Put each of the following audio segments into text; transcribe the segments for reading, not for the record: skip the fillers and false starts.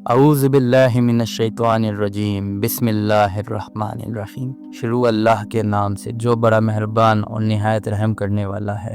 اعوذ باللہ من الشیطان الرجیم بسم اللہ الرحمن الرحیم۔ شروع اللہ کے نام سے جو بڑا مہربان اور نہایت رحم کرنے والا ہے۔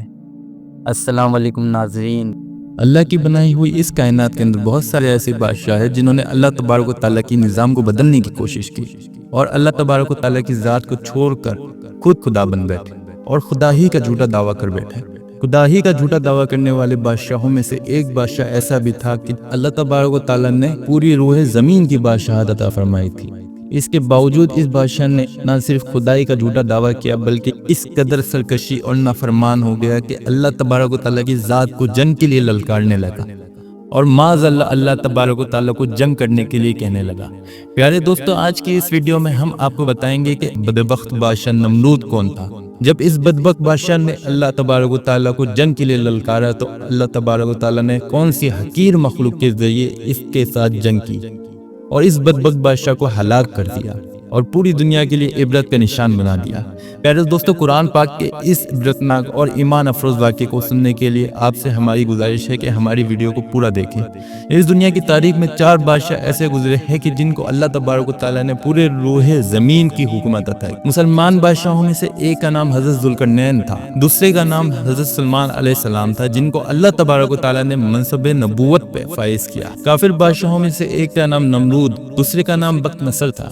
السلام علیکم ناظرین۔ اللہ کی بنائی ہوئی اس کائنات کے اندر بہت سارے ایسے بادشاہ ہیں جنہوں نے اللہ تبارک و تعالیٰ کی نظام کو بدلنے کی کوشش کی اور اللہ تبارک و تعالیٰ کی ذات کو چھوڑ کر خود خدا بن بیٹھے اور خدا ہی کا جھوٹا دعویٰ کر بیٹھے۔ خدا ہی کا جھوٹا دعویٰ کرنے والے بادشاہوں میں سے ایک بادشاہ ایسا بھی تھا کہ اللہ تبارک و تعالیٰ نے پوری روح زمین کی بادشاہت عطا فرمائی تھی۔ اس کے باوجود اس بادشاہ نے نہ صرف خدائی کا جھوٹا دعویٰ کیا بلکہ اس قدر سرکشی اور نافرمان ہو گیا کہ اللہ تبارک و تعالیٰ کی ذات کو جنگ کے لیے للکارنے لگا اور معاذ اللہ تبارک و تعالیٰ کو جنگ کرنے کے لیے کہنے لگا۔ پیارے دوستو، آج کی اس ویڈیو میں ہم آپ کو بتائیں گے کہ بدبخت بادشاہ نمرود کون تھا۔ جب اس بدبخت بادشاہ نے اللہ تبارک و تعالیٰ کو جنگ کے لیے للکارا تو اللہ تبارک و تعالیٰ نے کون سی حقیر مخلوق کے ذریعے اس کے ساتھ جنگ کی اور اس بدبخت بادشاہ کو ہلاک کر دیا اور پوری دنیا کے لیے عبرت کا نشان بنا دیا۔ پیارے دوستو، قرآن پاک کے اس عبرتناک اور ایمان افروز واقعے کو سننے کے لیے آپ سے ہماری گزارش ہے کہ ہماری ویڈیو کو پورا دیکھیں۔ اس دنیا کی تاریخ میں 4 بادشاہ ایسے گزرے ہیں کہ جن کو اللہ تبارک و تعالیٰ نے پورے روح زمین کی حکومت عطا کی۔ مسلمان بادشاہوں میں سے ایک کا نام حضرت ذوالقرنین تھا، دوسرے کا نام حضرت سلمان علیہ السلام تھا جن کو اللہ تبارک و تعالیٰ نے منصب نبوت پہ فائز کیا۔ کافر بادشاہوں میں سے ایک کا نام نمرود، دوسرے کا نام بخت نصر تھا۔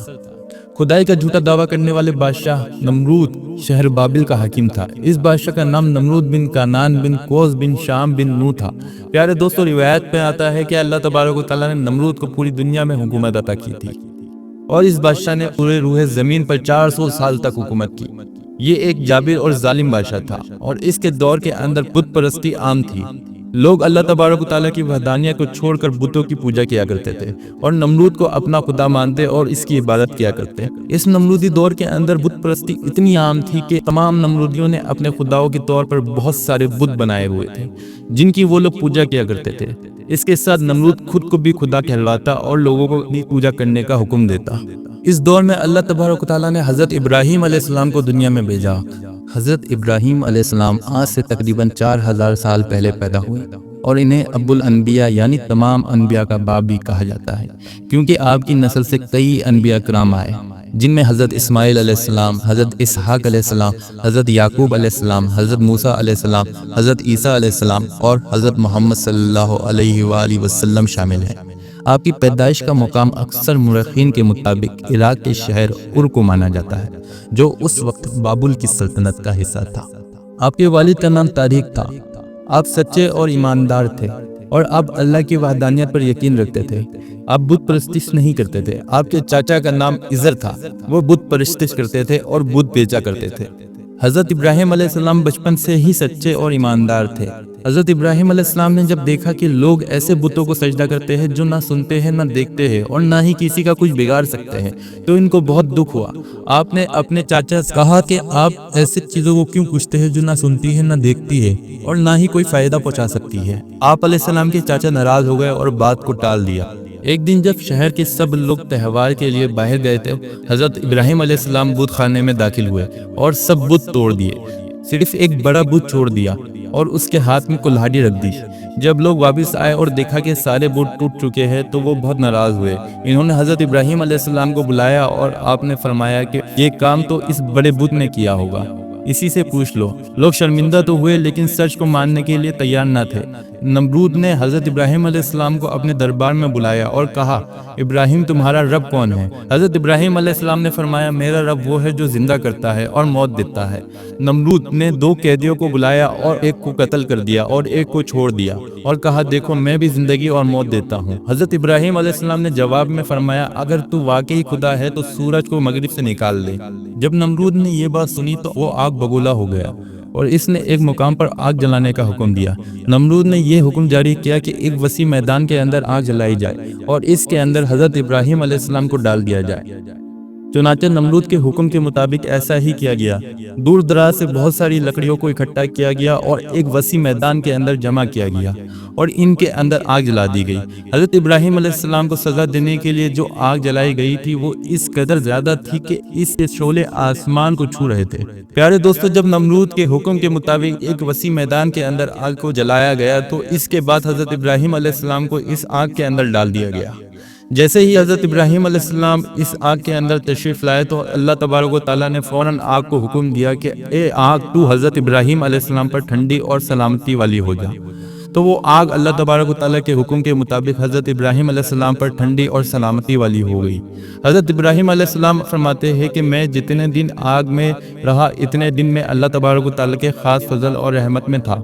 خدائی کا جھوٹا دعویٰ کرنے والے بادشاہ نمرود شہر بابل کا حاکم تھا۔ اس بادشاہ کا نام نمرود بن کانان بن کوس بن شام بن نو تھا۔ پیارے دوستو، روایت پہ آتا ہے کہ اللہ تبارک و تعالیٰ نے نمرود کو پوری دنیا میں حکومت عطا کی تھی اور اس بادشاہ نے پورے روح زمین پر 400 سال تک حکومت کی۔ یہ ایک جابر اور ظالم بادشاہ تھا اور اس کے دور کے اندر بت پرستی عام تھی۔ لوگ اللہ تبارک و تعالیٰ کی وحدانیت کو چھوڑ کر بتوں کی پوجا کیا کرتے تھے اور نمرود کو اپنا خدا مانتے اور اس کی عبادت کیا کرتے۔ اس نمرودی دور کے اندر بت پرستی اتنی عام تھی کہ تمام نمرودیوں نے اپنے خداؤں کے طور پر بہت سارے بت بنائے ہوئے تھے جن کی وہ لوگ پوجا کیا کرتے تھے۔ اس کے ساتھ نمرود خود کو بھی خدا کہلواتا اور لوگوں کو بھی پوجا کرنے کا حکم دیتا۔ اس دور میں اللہ تبارک و تعالیٰ نے حضرت ابراہیم علیہ السلام کو دنیا میں بھیجا۔ حضرت ابراہیم علیہ السلام آج سے تقریباً 4000 سال پہلے پیدا ہوئے اور انہیں ابو الانبیاء یعنی تمام انبیاء کا باپ بھی کہا جاتا ہے، کیونکہ آپ کی نسل سے کئی انبیاء کرام آئے جن میں حضرت اسماعیل علیہ السلام، حضرت اسحاق علیہ السلام، حضرت یعقوب علیہ السلام، حضرت موسیٰ علیہ السلام، حضرت عیسیٰ علیہ السلام اور حضرت محمد صلی اللہ علیہ وآلہ وسلم شامل ہیں۔ آپ کی پیدائش کا مقام اکثر مورخین کے مطابق عراق کے شہر ار کو مانا جاتا ہے جو اس وقت بابل کی سلطنت کا حصہ تھا۔ آپ کے والد کا نام طارق تھا۔ آپ سچے اور ایماندار تھے اور آپ اللہ کی وحدانیت پر یقین رکھتے تھے۔ آپ بت پرستش نہیں کرتے تھے۔ آپ کے چاچا کا نام عزر تھا، وہ بت پرستش کرتے تھے اور بت بیچا کرتے تھے۔ حضرت ابراہیم علیہ السلام بچپن سے ہی سچے اور ایماندار تھے۔ حضرت ابراہیم علیہ السلام نے جب دیکھا کہ لوگ ایسے بتوں کو سجدہ کرتے ہیں جو نہ سنتے ہیں نہ دیکھتے ہیں اور نہ ہی کسی کا کچھ بگاڑ سکتے ہیں تو ان کو بہت دکھ ہوا۔ آپ نے اپنے چاچا سے کہا کہ آپ ایسے چیزوں کو کیوں پوچھتے ہیں جو نہ سنتی ہے نہ دیکھتی ہے اور نہ ہی کوئی فائدہ پہنچا سکتی ہے۔ آپ علیہ السلام کے چاچا ناراض ہو گئے اور بات کو ٹال دیا۔ ایک دن جب شہر کے سب لوگ تہوار کے لیے باہر گئے تھے، حضرت ابراہیم علیہ السلام بت خانے میں داخل ہوئے اور سب بت توڑ دیے، صرف ایک بڑا بت چھوڑ دیا اور اس کے ہاتھ میں کلہاڑی رکھ دی۔ جب لوگ واپس آئے اور دیکھا کہ سارے بت ٹوٹ چکے ہیں تو وہ بہت ناراض ہوئے۔ انہوں نے حضرت ابراہیم علیہ السلام کو بلایا اور آپ نے فرمایا کہ یہ کام تو اس بڑے بت نے کیا ہوگا، اسی سے پوچھ لو۔ لوگ شرمندہ تو ہوئے لیکن سچ کو ماننے کے لیے تیار نہ تھے۔ نمرود نے حضرت ابراہیم علیہ السلام کو اپنے دربار میں بلایا اور کہا، ابراہیم تمہارا رب کون ہے؟ حضرت ابراہیم علیہ السلام نے فرمایا، میرا رب وہ ہے جو زندہ کرتا ہے اور موت دیتا ہے۔ نمرود نے 2 قیدیوں کو بلایا اور ایک کو قتل کر دیا اور ایک کو چھوڑ دیا اور کہا، دیکھو میں بھی زندگی اور موت دیتا ہوں۔ حضرت ابراہیم علیہ السلام نے جواب میں فرمایا، اگر تو واقعی خدا ہے تو سورج کو مغرب سے نکال دے۔ جب نمرود نے یہ بات سنی تو وہ آگ بگولا ہو گیا اور اس نے ایک مقام پر آگ جلانے کا حکم دیا۔ نمرود نے یہ حکم جاری کیا کہ ایک وسیع میدان کے اندر آگ جلائی جائے اور اس کے اندر حضرت ابراہیم علیہ السلام کو ڈال دیا جائے۔ چنانچہ نمرود کے حکم کے مطابق ایسا ہی کیا گیا۔ دور دراز سے بہت ساری لکڑیوں کو اکٹھا کیا گیا اور ایک وسیع میدان کے اندر جمع کیا گیا اور ان کے اندر آگ جلا دی گئی۔ حضرت ابراہیم علیہ السلام کو سزا دینے کے لیے جو آگ جلائی گئی تھی وہ اس قدر زیادہ تھی کہ اس کے شعلے آسمان کو چھو رہے تھے۔ پیارے دوستو، جب نمرود کے حکم کے مطابق ایک وسیع میدان کے اندر آگ کو جلایا گیا تو اس کے بعد حضرت ابراہیم علیہ السلام کو اس آگ کے اندر ڈال دیا گیا۔ جیسے ہی حضرت ابراہیم علیہ السلام اس آگ کے اندر تشریف لائے تو اللہ تبارک و تعالیٰ نے فوراً آگ کو حکم دیا کہ اے آگ تو حضرت ابراہیم علیہ السلام پر ٹھنڈی اور سلامتی والی ہو جا۔ تو وہ آگ اللہ تبارک و تعالیٰ کے حکم کے مطابق حضرت ابراہیم علیہ السلام پر ٹھنڈی اور سلامتی والی ہو گئی۔ حضرت ابراہیم علیہ السلام فرماتے ہیں کہ میں جتنے دن آگ میں رہا اتنے دن میں اللہ تبارک و تعالیٰ کے خاص فضل اور رحمت میں تھا،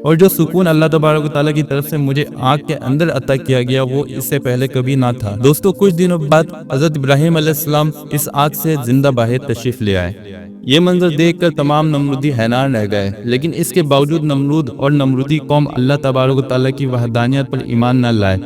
اور جو سکون اللہ تبارک و تعالیٰ کی طرف سے مجھے آگ کے اندر عطا کیا گیا وہ اس سے پہلے کبھی نہ تھا۔ دوستو، کچھ دنوں بعد حضرت ابراہیم علیہ السلام اس آگ سے زندہ باہر تشریف لے آئے۔ یہ منظر دیکھ کر تمام نمرودی حیران رہ گئے، لیکن اس کے باوجود نمرود اور نمرودی قوم اللہ تبارک و تعالیٰ کی وحدانیت پر ایمان نہ لائے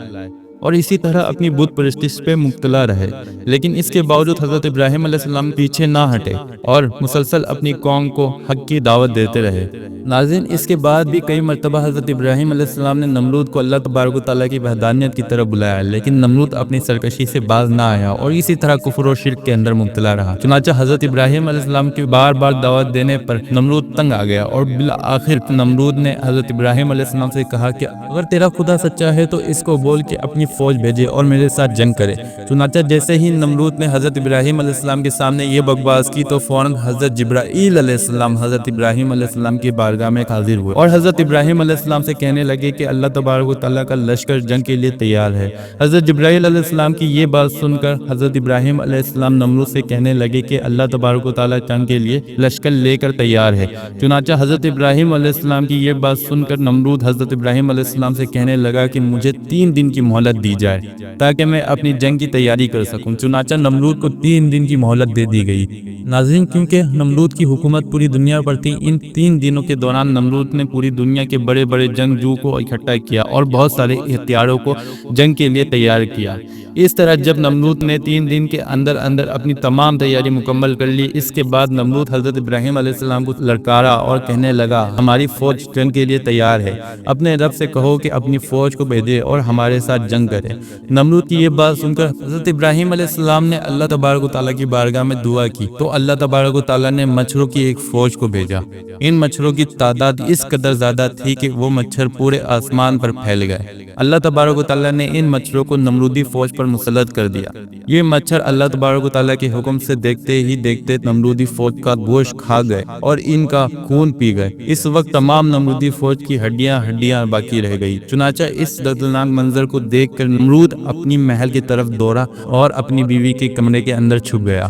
اور اسی طرح اپنی بت پرستش پہ مبتلا رہے۔ لیکن اس کے باوجود حضرت ابراہیم علیہ السلام پیچھے نہ ہٹے اور مسلسل اپنی قوم کو حق کی دعوت دیتے رہے۔ ناظرین، اس کے بعد بھی کئی مرتبہ حضرت ابراہیم علیہ السلام نے نمرود کو اللہ تبارک و تعالیٰ کی وحدانیت کی طرف بلایا، لیکن نمرود اپنی سرکشی سے باز نہ آیا اور اسی طرح کفر و شرک کے اندر مبتلا رہا۔ چنانچہ حضرت ابراہیم علیہ السلام کی بار بار دعوت دینے پر نمرود تنگ آ گیا اور بالآخر نمرود نے حضرت ابراہیم علیہ السلام سے کہا کہ اگر تیرا خدا سچا ہے تو اس کو بول کہ اپنی فوج بھیجے اور میرے ساتھ جنگ کرے۔ چنانچہ جیسے ہی نمرود نے حضرت ابراہیم علیہ السلام کے سامنے یہ بکواس کی تو فوراً حضرت جبرائیل علیہ السلام حضرت ابراہیم علیہ السلام کی بارگاہ میں حاضر ہوئے اور حضرت ابراہیم علیہ السلام سے کہنے لگے کہ اللہ تبارک و تعالیٰ کا لشکر جنگ کے لیے تیار ہے۔ حضرت جبرائیل علیہ السلام کی یہ بات سن کر حضرت ابراہیم علیہ السلام نمرود سے کہنے لگے کہ اللہ تبارک و تعالیٰ جنگ کے لیے لشکر لے کر تیار ہے۔ چنانچہ حضرت ابراہیم علیہ السلام کی یہ بات سن کر نمرود حضرت ابراہیم علیہ السلام سے کہنے لگا کہ مجھے 3 دن کی مہلت دی جائے تاکہ میں اپنی جنگ کی تیاری کر سکوں۔ چنانچہ نمرود کو 3 دن کی مہلت دے دی گئی۔ ناظرین، کیونکہ نمرود کی حکومت پوری دنیا پر تھی، ان 3 دنوں کے دوران نمرود نے پوری دنیا کے بڑے بڑے جنگجو کو اکٹھا کیا اور بہت سارے ہتھیاروں کو جنگ کے لیے تیار کیا۔ اس طرح جب نمرود نے 3 دن کے اندر اپنی تمام تیاری مکمل کر لی، اس کے بعد نمرود حضرت ابراہیم علیہ السلام کو للکارا اور کہنے لگا ہماری فوج جنگ کے لیے تیار ہے، اپنے رب سے کہو کہ اپنی فوج کو بھیجے اور ہمارے ساتھ جنگ کرے۔ نمرود کی یہ بات سن کر حضرت ابراہیم علیہ السلام نے اللہ تبارک و تعالیٰ کی بارگاہ میں دعا کی تو اللہ تبارک و تعالیٰ نے مچھروں کی ایک فوج کو بھیجا۔ ان مچھروں کی تعداد اس قدر زیادہ تھی کہ وہ مچھر پورے آسمان پر پھیل گئے۔ اللہ تبارک و تعالیٰ نے ان مچھروں کو نمرودی فوج پر مسلط کر دیا۔ یہ مچھر اللہ تبارک و تعالیٰ کے حکم سے دیکھتے ہی دیکھتے نمرودی فوج کا گوشت کھا گئے اور ان کا خون پی گئے۔ اس وقت تمام نمرودی فوج کی ہڈیاں باقی رہ گئی۔ چنانچہ اس دردناک منظر کو دیکھ کر نمرود اپنی محل کی طرف دوڑا اور اپنی بیوی کے کمرے کے اندر چھپ گیا۔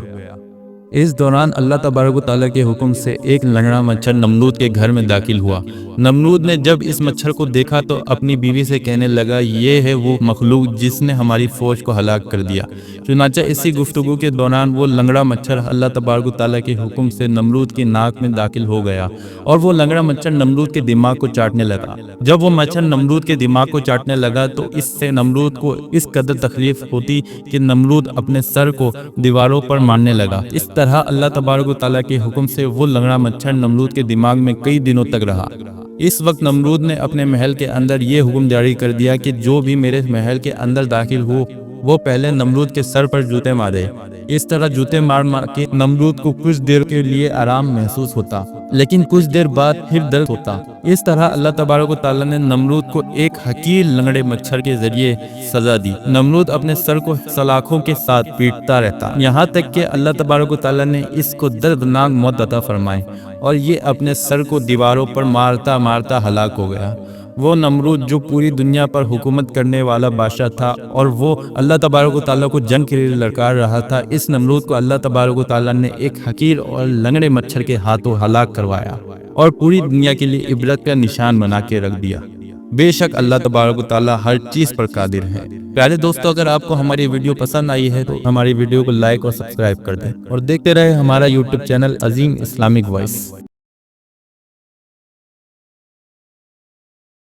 اس دوران اللہ تبارک و تعالیٰ کے حکم سے ایک لنگڑا مچھر نمرود کے گھر میں داخل ہوا۔ نمرود نے جب اس مچھر کو دیکھا تو اپنی بیوی سے کہنے لگا یہ ہے وہ مخلوق جس نے ہماری فوج کو ہلاک کر دیا۔ چنانچہ اسی گفتگو کے دوران وہ لنگڑا مچھر اللہ تبارک و تعالیٰ کے حکم سے نمرود کی ناک میں داخل ہو گیا اور وہ لنگڑا مچھر نمرود کے دماغ کو چاٹنے لگا۔ جب وہ مچھر نمرود کے دماغ کو چاٹنے لگا تو اس سے نمرود کو اس قدر تکلیف ہوتی کہ نمرود اپنے سر کو دیواروں پر مارنے لگا۔ اس طرح اللہ تبارک و تعالیٰ کے حکم سے وہ لنگڑا مچھر نمرود کے دماغ میں کئی دنوں تک رہا۔ اس وقت نمرود نے اپنے محل کے اندر یہ حکم جاری کر دیا کہ جو بھی میرے محل کے اندر داخل ہو وہ پہلے نمرود کے سر پر جوتے مارے۔ اس طرح جوتے مار کے نمرود کو کچھ دیر کے لیے آرام محسوس ہوتا، لیکن کچھ دیر بعد پھر درد ہوتا۔ اس طرح اللہ تبارک و تعالیٰ نے نمرود کو ایک حقیر لنگڑے مچھر کے ذریعے سزا دی۔ نمرود اپنے سر کو سلاخوں کے ساتھ پیٹتا رہتا، یہاں تک کہ اللہ تبارک و تعالیٰ نے اس کو دردناک موت عطا فرمائی اور یہ اپنے سر کو دیواروں پر مارتا ہلاک ہو گیا۔ وہ نمرود جو پوری دنیا پر حکومت کرنے والا بادشاہ تھا اور وہ اللہ تبارک و تعالیٰ کو جنگ کے لیے للکار رہا تھا، اس نمرود کو اللہ تبارک و تعالیٰ نے ایک حقیر اور لنگڑے مچھر کے ہاتھوں ہلاک کروایا اور پوری دنیا کے لیے عبرت کا نشان بنا کے رکھ دیا۔ بے شک اللہ تبارک و تعالیٰ ہر چیز پر قادر ہے۔ پیارے دوستو، اگر آپ کو ہماری ویڈیو پسند آئی ہے تو ہماری ویڈیو کو لائک اور سبسکرائب کر دیں اور دیکھتے رہے ہمارا یوٹیوب چینل عظیم اسلامک وائس۔